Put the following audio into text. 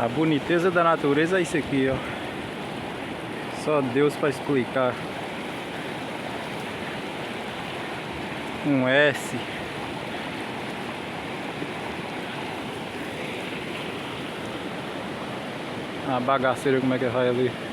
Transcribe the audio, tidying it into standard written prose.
A boniteza da natureza é isso aqui, ó. Só Deus para explicar. Um S. A bagaceira como é que vai ali.